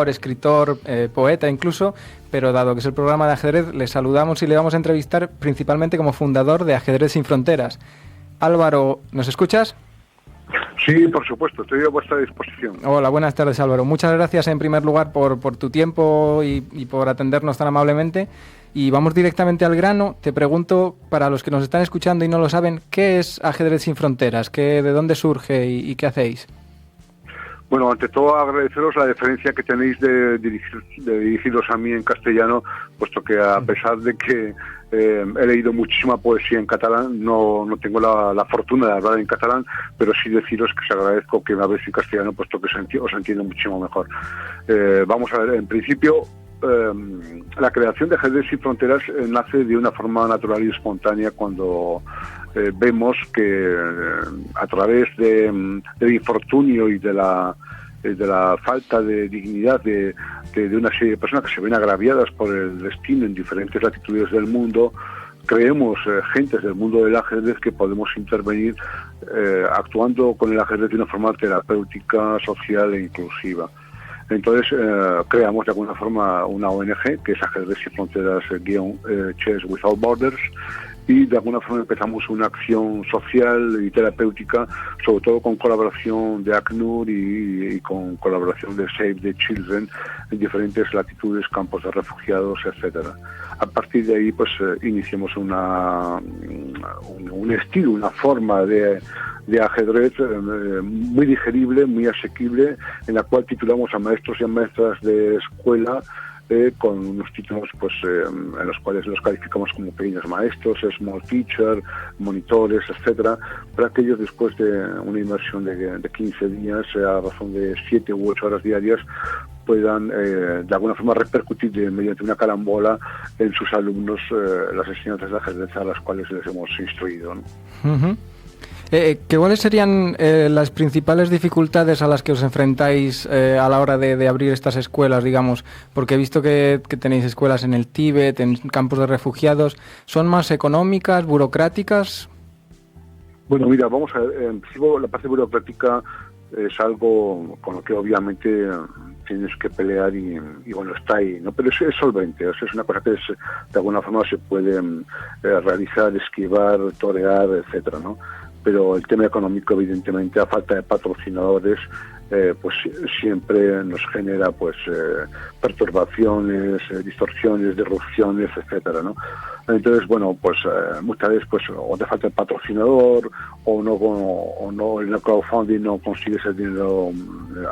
escritor, poeta incluso, pero dado que es el programa de ajedrez, le saludamos y le vamos a entrevistar principalmente como fundador de Ajedrez Sin Fronteras. Álvaro, ¿nos escuchas? Sí, por supuesto, estoy a vuestra disposición. Hola, buenas tardes, Álvaro. Muchas gracias en primer lugar por tu tiempo y por atendernos tan amablemente. Y vamos directamente al grano. Te pregunto, para los que nos están escuchando y no lo saben, ¿qué es Ajedrez Sin Fronteras? ¿De dónde surge y qué hacéis? Bueno, ante todo agradeceros la deferencia que tenéis de dirigiros a mí en castellano, puesto que a pesar de que he leído muchísima poesía en catalán, no tengo la fortuna de hablar en catalán, pero sí deciros que os agradezco que me habléis en castellano, puesto que os entiendo muchísimo mejor. Vamos a ver, en principio, la creación de Ajedrez Sin Fronteras nace de una forma natural y espontánea cuando vemos que a través del infortunio y de la falta de dignidad de una serie de personas que se ven agraviadas por el destino en diferentes latitudes del mundo, creemos, gentes del mundo del ajedrez, que podemos intervenir actuando con el ajedrez de una forma terapéutica, social e inclusiva. Entonces creamos de alguna forma una ONG que es Ajedrez Sin Fronteras Chess Without Borders, y de alguna forma empezamos una acción social y terapéutica, sobre todo con colaboración de ACNUR y con colaboración de Save the Children en diferentes latitudes, campos de refugiados, etcétera. A partir de ahí pues iniciamos un estilo, una forma de ajedrez muy digerible, muy asequible, en la cual titulamos a maestros y a maestras de escuela con unos títulos pues en los cuales los calificamos como pequeños maestros, small teacher, monitores, etcétera, para que ellos, después de una inmersión de 15 días, a razón de 7 u 8 horas diarias, puedan de alguna forma repercutir mediante una carambola en sus alumnos las enseñanzas de ajedrez a las cuales les hemos instruido, ¿no? Uh-huh. ¿Cuáles serían las principales dificultades a las que os enfrentáis a la hora de abrir estas escuelas, digamos? Porque he visto que tenéis escuelas en el Tíbet, en campos de refugiados. ¿Son más económicas, burocráticas? Bueno, mira, vamos a ver. En principio, la parte burocrática es algo con lo que obviamente tienes que pelear y bueno, está ahí, ¿no? Pero es solvente, o sea, es una cosa que de alguna forma se puede realizar, esquivar, torear, etcétera, ¿no? Pero el tema económico, evidentemente, a falta de patrocinadores, pues siempre nos genera pues perturbaciones, distorsiones, disrupciones, etcétera, ¿no? Entonces, bueno, pues muchas veces pues o te falta el patrocinador o no el crowdfunding no consigues el dinero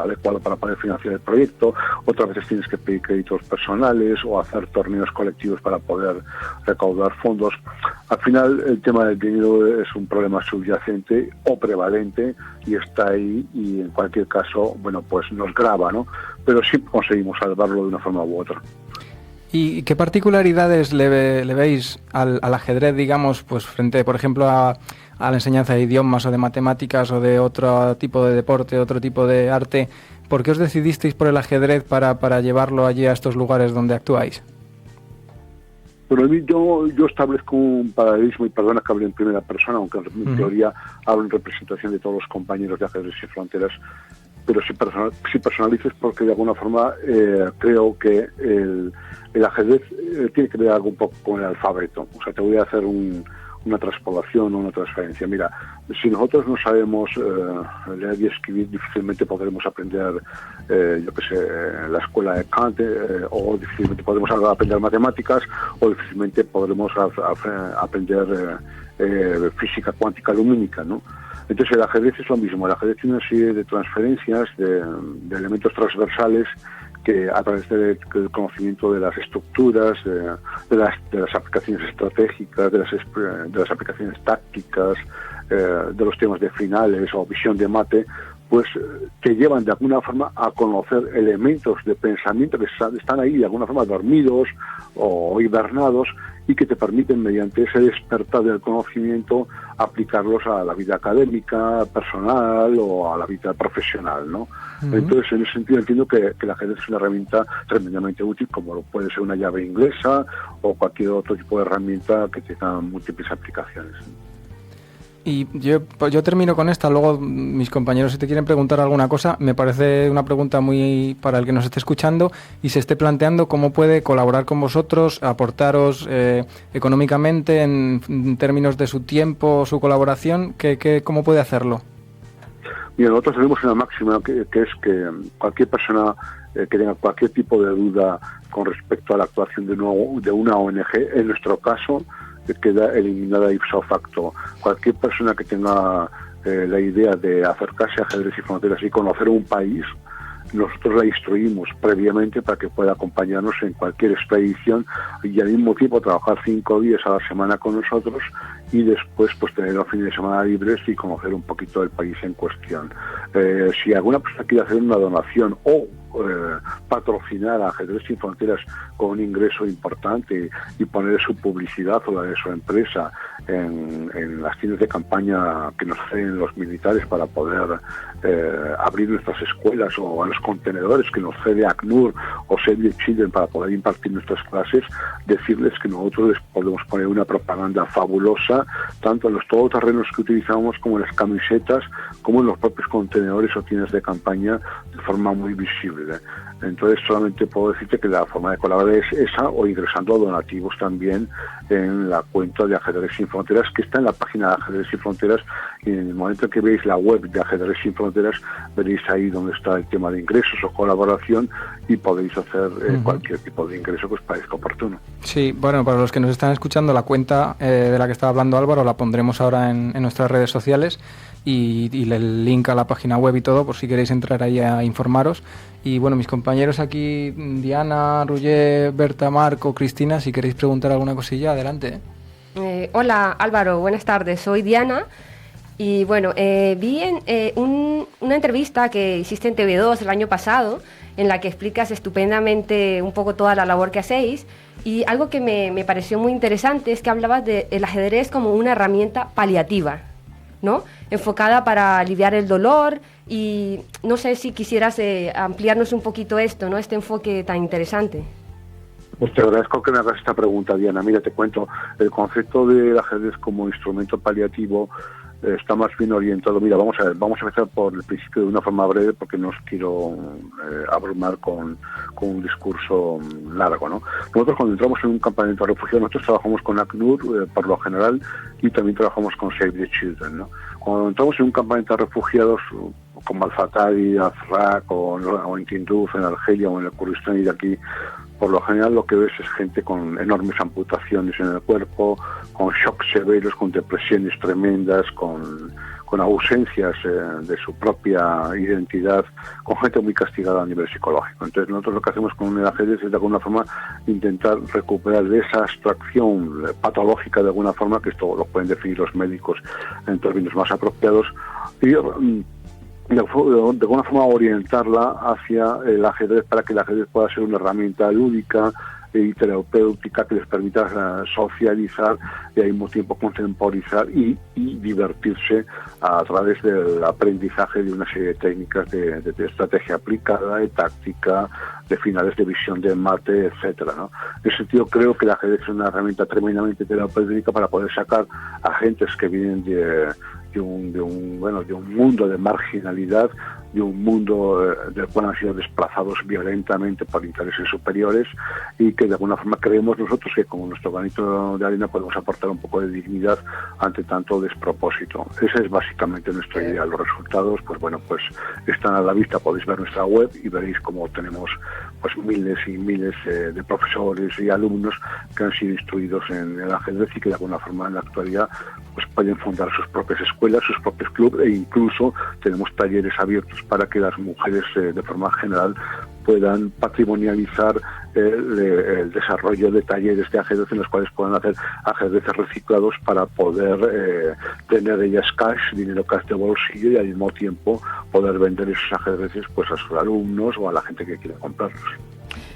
adecuado para poder financiar el proyecto. Otras veces tienes que pedir créditos personales o hacer torneos colectivos para poder recaudar fondos. Al final, el tema del dinero es un problema subyacente o prevalente y está ahí, y en cualquier caso, bueno, pues nos grava, ¿no? Pero sí conseguimos salvarlo de una forma u otra. ¿Y qué particularidades le veis al ajedrez, digamos, pues frente, por ejemplo, a la enseñanza de idiomas o de matemáticas o de otro tipo de deporte, otro tipo de arte? ¿Por qué os decidisteis por el ajedrez para llevarlo allí a estos lugares donde actuáis? Pero yo establezco un paralelismo, y perdona que hable en primera persona, aunque en teoría hablo en representación de todos los compañeros de Ajedrez Sin Fronteras, pero si personalices, porque de alguna forma creo que el ajedrez tiene que ver algo un poco con el alfabeto. O sea, te voy a hacer una transpolación o una transferencia. Mira, si nosotros no sabemos leer y escribir, difícilmente podremos aprender, la escuela de Kant, o difícilmente podremos aprender matemáticas, o difícilmente podremos aprender física cuántica lumínica, ¿no? Entonces el ajedrez es lo mismo. El ajedrez tiene una serie de transferencias, de elementos transversales que a través del conocimiento de las estructuras, de las aplicaciones estratégicas, de las aplicaciones tácticas, de los temas de finales o visión de mate, pues te llevan de alguna forma a conocer elementos de pensamiento que están ahí de alguna forma dormidos o hibernados, y que te permiten, mediante ese despertar del conocimiento, aplicarlos a la vida académica, personal o a la vida profesional, ¿no? Uh-huh. Entonces, en ese sentido, entiendo que el ajedrez es una herramienta tremendamente útil, como lo puede ser una llave inglesa o cualquier otro tipo de herramienta que tenga múltiples aplicaciones. Y yo termino con esta, luego mis compañeros si te quieren preguntar alguna cosa, me parece una pregunta muy para el que nos esté escuchando y se esté planteando cómo puede colaborar con vosotros, aportaros económicamente en términos de su tiempo, su colaboración, ¿cómo puede hacerlo? Mira, nosotros tenemos una máxima que es que cualquier persona que tenga cualquier tipo de duda con respecto a la actuación de una ONG, en nuestro caso, queda eliminada ipso facto. Cualquier persona que tenga la idea de acercarse a Ajedrez y Fronteras y conocer un país, nosotros la instruimos previamente para que pueda acompañarnos en cualquier expedición y al mismo tiempo trabajar 5 días a la semana con nosotros y después pues tener los fines de semana libres y conocer un poquito el país en cuestión. Si alguna persona quiere hacer una donación o patrocinar a Ajedrez Sin Fronteras con un ingreso importante y poner su publicidad o la de su empresa en las tiendas de campaña que nos hacen los militares para poder abrir nuestras escuelas o a los contenedores que nos cede ACNUR o Save the Children para poder impartir nuestras clases, decirles que nosotros les podemos poner una propaganda fabulosa tanto en los todoterrenos que utilizamos como en las camisetas como en los propios contenedores o tiendas de campaña de forma muy visible. Entonces solamente puedo decirte que la forma de colaborar es esa o ingresando a donativos también en la cuenta de Ajedrez Sin Fronteras que está en la página de Ajedrez Sin Fronteras y en el momento en que veáis la web de Ajedrez Sin Fronteras veréis ahí donde está el tema de ingresos o colaboración y podéis hacer cualquier tipo de ingreso que os parezca oportuno. Sí, bueno, para los que nos están escuchando la cuenta de la que estaba hablando Álvaro la pondremos ahora en nuestras redes sociales y el link a la página web y todo por si queréis entrar ahí a informaros. Y bueno, mis compañeros aquí, Diana, Roger, Berta, Marco, Cristina, si queréis preguntar alguna cosilla, adelante. Hola Álvaro, buenas tardes, soy Diana y bueno, vi una entrevista que hiciste en TV2 el año pasado en la que explicas estupendamente un poco toda la labor que hacéis y algo que me pareció muy interesante es que hablabas del ajedrez como una herramienta paliativa, ¿no? Enfocada para aliviar el dolor y no sé si quisieras ampliarnos un poquito esto, ¿no? Este enfoque tan interesante. Pues te agradezco que me hagas esta pregunta, Diana. Mira, te cuento, el concepto del ajedrez como instrumento paliativo está más bien orientado. Mira, vamos a empezar por el principio de una forma breve porque no os quiero abrumar con un discurso largo, ¿no? Nosotros cuando entramos en un campamento de refugiados, nosotros trabajamos con ACNUR por lo general y también trabajamos con Save the Children, ¿no? Cuando entramos en un campamento de refugiados como Al-Fatari, Azraq o en Tinduf, en Argelia o en el Kurdistán iraquí, por lo general lo que ves es gente con enormes amputaciones en el cuerpo, con shocks severos, con depresiones tremendas, con ausencias de su propia identidad, con gente muy castigada a nivel psicológico. Entonces nosotros lo que hacemos con el ajedrez es de alguna forma intentar recuperar de esa abstracción patológica de alguna forma, que esto lo pueden definir los médicos en términos más apropiados, y de alguna forma orientarla hacia el ajedrez para que el ajedrez pueda ser una herramienta lúdica y terapéutica que les permita socializar y al mismo tiempo contemporizar y divertirse a través del aprendizaje de una serie de técnicas de estrategia aplicada, de táctica, de finales de visión de mate, etcétera, ¿no? En ese sentido creo que el ajedrez es una herramienta tremendamente terapéutica para poder sacar a gentes que vienen de un mundo de marginalidad, de un mundo del cual han sido desplazados violentamente por intereses superiores y que de alguna forma creemos nosotros que con nuestro granito de arena podemos aportar un poco de dignidad ante tanto despropósito. Esa es básicamente nuestra idea. Los resultados, pues bueno, pues están a la vista, podéis ver nuestra web y veréis cómo tenemos pues miles y miles de profesores y alumnos que han sido instruidos en el ajedrez y que de alguna forma en la actualidad pues pueden fundar sus propias escuelas, sus propios clubes e incluso tenemos talleres abiertos para que las mujeres de forma general puedan patrimonializar el desarrollo de talleres de ajedrez en los cuales puedan hacer ajedrezes reciclados para poder tener ellas cash, dinero cash de bolsillo y al mismo tiempo poder vender esos ajedrezes pues a sus alumnos o a la gente que quiera comprarlos.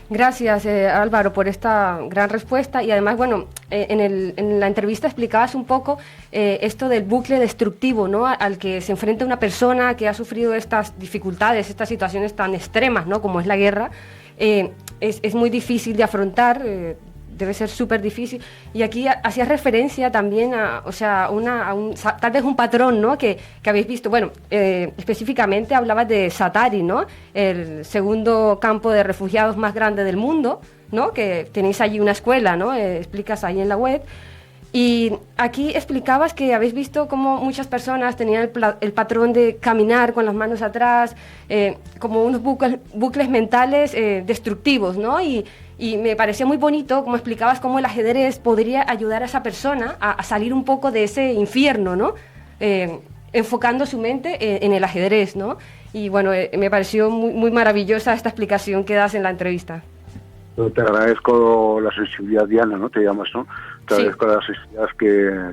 Gracias Álvaro por esta gran respuesta y además bueno en la entrevista explicabas un poco esto del bucle destructivo, ¿no? Al que se enfrenta una persona que ha sufrido estas dificultades, estas situaciones tan extremas, ¿no? Como es la guerra, es muy difícil de afrontar debe ser súper difícil. Y aquí hacías referencia también a, o sea, tal vez un patrón, ¿no? que habéis visto. Bueno, específicamente hablabas de Zaatari, ¿no? El segundo campo de refugiados más grande del mundo, ¿no? Que tenéis allí una escuela, ¿no? Explicas ahí en la web. Y aquí explicabas que habéis visto cómo muchas personas tenían el patrón de caminar con las manos atrás, como unos bucles mentales destructivos, ¿no? Y me parecía muy bonito como explicabas cómo el ajedrez podría ayudar a esa persona a salir un poco de ese infierno, ¿no? Enfocando su mente en el ajedrez, ¿no? Y bueno, me pareció muy, muy maravillosa esta explicación que das en la entrevista. Te agradezco la sensibilidad, Diana, ¿no? Te llamas, ¿no? Te agradezco la sensibilidad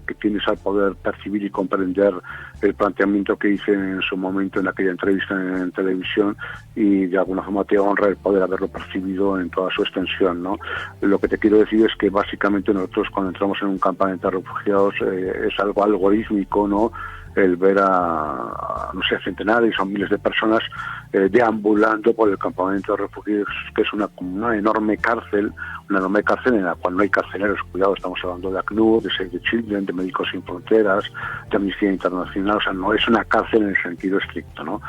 que tienes al poder percibir y comprender el planteamiento que hice en su momento en aquella entrevista en televisión, y de alguna forma te honra el poder haberlo percibido en toda su extensión, ¿no? Lo que te quiero decir es que básicamente nosotros cuando entramos en un campamento de refugiados es algo algorítmico, ¿no? El ver a no sé, centenares o miles de personas deambulando por el campamento de refugiados, que es una enorme cárcel en la cual no hay carceleros. Cuidado, estamos hablando de ACNUR, de Save the Children, de Médicos Sin Fronteras, de Amnistía Internacional. O sea, no es una cárcel en el sentido estricto, ¿no?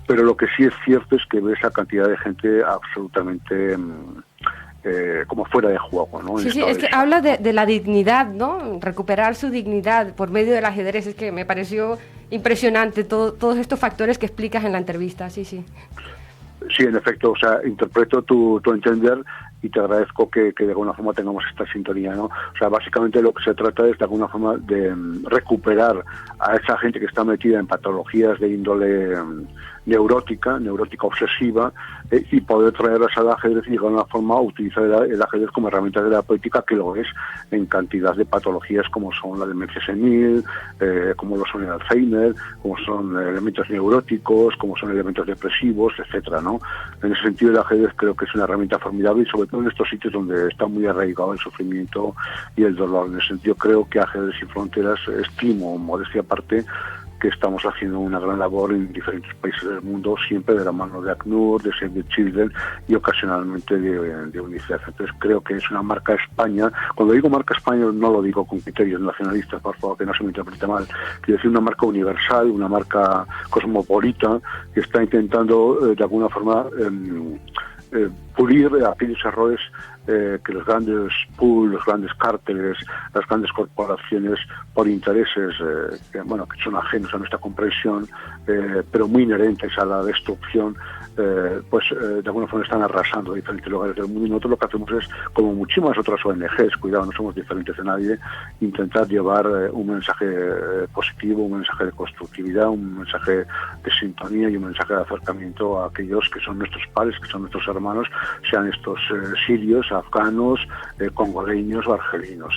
Pero lo que sí es cierto es que ves a cantidad de gente absolutamente como fuera de juego, ¿no? Sí, es que habla de la dignidad, ¿no? Recuperar su dignidad por medio del ajedrez. Es que me pareció impresionante todos estos factores que explicas en la entrevista, sí. Sí, en efecto, o sea, interpreto tu entender y te agradezco que de alguna forma tengamos esta sintonía, ¿no? O sea, básicamente lo que se trata es de alguna forma de recuperar a esa gente que está metida en patologías de índole neurótica obsesiva, y poder traerlas al ajedrez y de alguna forma utilizar el ajedrez como herramienta terapéutica, que lo es en cantidad de patologías como son la demencia senil, como lo son el Alzheimer, como son elementos neuróticos, como son elementos depresivos, etcétera, ¿no? En ese sentido, el ajedrez creo que es una herramienta formidable, y sobre todo en estos sitios donde está muy arraigado el sufrimiento y el dolor. En ese sentido, creo que Ajedrez Sin Fronteras, estimo, modestia aparte, que estamos haciendo una gran labor en diferentes países del mundo, siempre de la mano de ACNUR, de Save the Children y ocasionalmente de UNICEF. Entonces creo que es una marca España. Cuando digo marca España no lo digo con criterios nacionalistas, por favor, que no se me interprete mal. Quiero decir una marca universal, una marca cosmopolita, que está intentando de alguna forma pulir aquellos errores que los grandes pools, los grandes cárteles, las grandes corporaciones, por intereses que son ajenos a nuestra comprensión, pero muy inherentes a la destrucción, de alguna forma están arrasando diferentes lugares del mundo. Y nosotros lo que hacemos es, como muchísimas otras ONGs, cuidado, no somos diferentes de nadie, intentar llevar un mensaje positivo, un mensaje de constructividad, un mensaje de sintonía y un mensaje de acercamiento a aquellos que son nuestros pares, que son nuestros hermanos, sean estos sirios, afganos, congoleños o argelinos.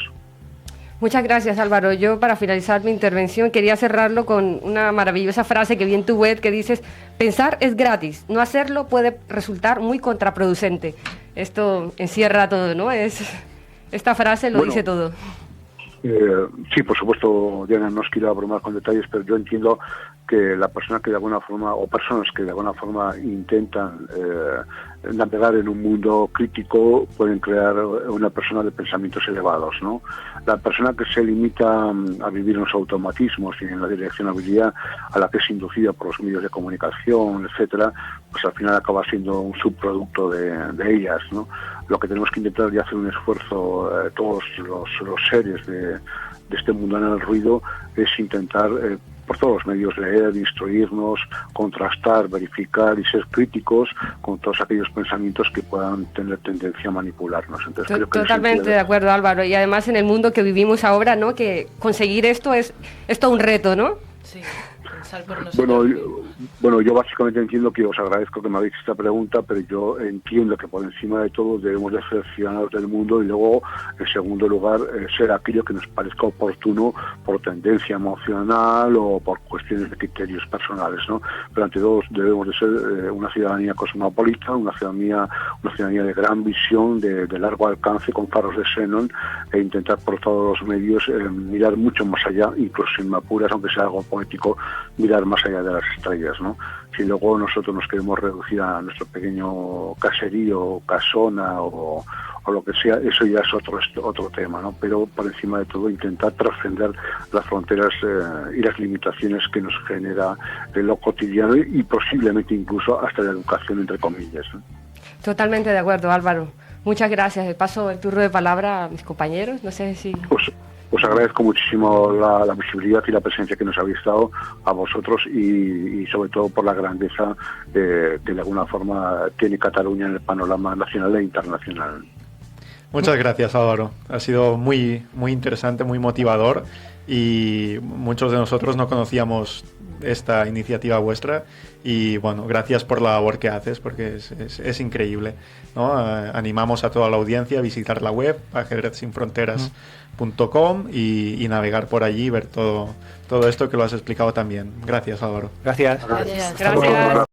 Muchas gracias, Álvaro. Yo, para finalizar mi intervención, quería cerrarlo con una maravillosa frase que vi en tu web que dices: pensar es gratis, no hacerlo puede resultar muy contraproducente. Esto encierra todo, ¿no? Esta frase lo dice todo. Sí, por supuesto, Diana, no os quiero abrumar con detalles, pero yo entiendo que la persona que de alguna forma, o personas que de alguna forma intentan navegar en un mundo crítico, pueden crear una persona de pensamientos elevados, ¿no? La persona que se limita a vivir en los automatismos y en la direccionabilidad a la que es inducida por los medios de comunicación, etcétera, pues al final acaba siendo un subproducto de ellas, ¿no? Lo que tenemos que intentar es hacer un esfuerzo, todos los seres de este mundo en el ruido, es intentar por todos los medios leer, instruirnos, contrastar, verificar y ser críticos con todos aquellos pensamientos que puedan tener tendencia a manipularnos. Entonces, creo que totalmente de acuerdo, Álvaro. Y además en el mundo que vivimos ahora, ¿no? Que conseguir esto es todo un reto, ¿no? Sí. Por nosotros. Bueno, yo básicamente entiendo que os agradezco que me habéis esta pregunta, pero yo entiendo que por encima de todo debemos de ser ciudadanos del mundo y luego, en segundo lugar, ser aquello que nos parezca oportuno por tendencia emocional o por cuestiones de criterios personales, ¿no? Pero ante todo debemos de ser una ciudadanía cosmopolita, una ciudadanía de gran visión, de largo alcance, con faros de xenón, e intentar por todos los medios mirar mucho más allá, incluso sin me apuras, aunque sea algo poético, mirar más allá de las estrellas, ¿no? Si luego nosotros nos queremos reducir a nuestro pequeño caserío, casona o o lo que sea, eso ya es otro tema, ¿no? Pero por encima de todo intentar trascender las fronteras y las limitaciones que nos genera lo cotidiano y posiblemente incluso hasta la educación, entre comillas, ¿no? Totalmente de acuerdo, Álvaro. Muchas gracias. Paso el turno de palabra a mis compañeros. No sé si... Os agradezco muchísimo la visibilidad y la presencia que nos habéis dado a vosotros y sobre todo por la grandeza que de alguna forma tiene Cataluña en el panorama nacional e internacional. Muchas gracias, Álvaro. Ha sido muy, muy interesante, muy motivador y muchos de nosotros no conocíamos esta iniciativa vuestra y bueno, gracias por la labor que haces porque es increíble, ¿no? Animamos a toda la audiencia a visitar la web ajedrezsinfronteras.com y navegar por allí y ver todo esto que lo has explicado también. Gracias, Álvaro. Gracias. Gracias.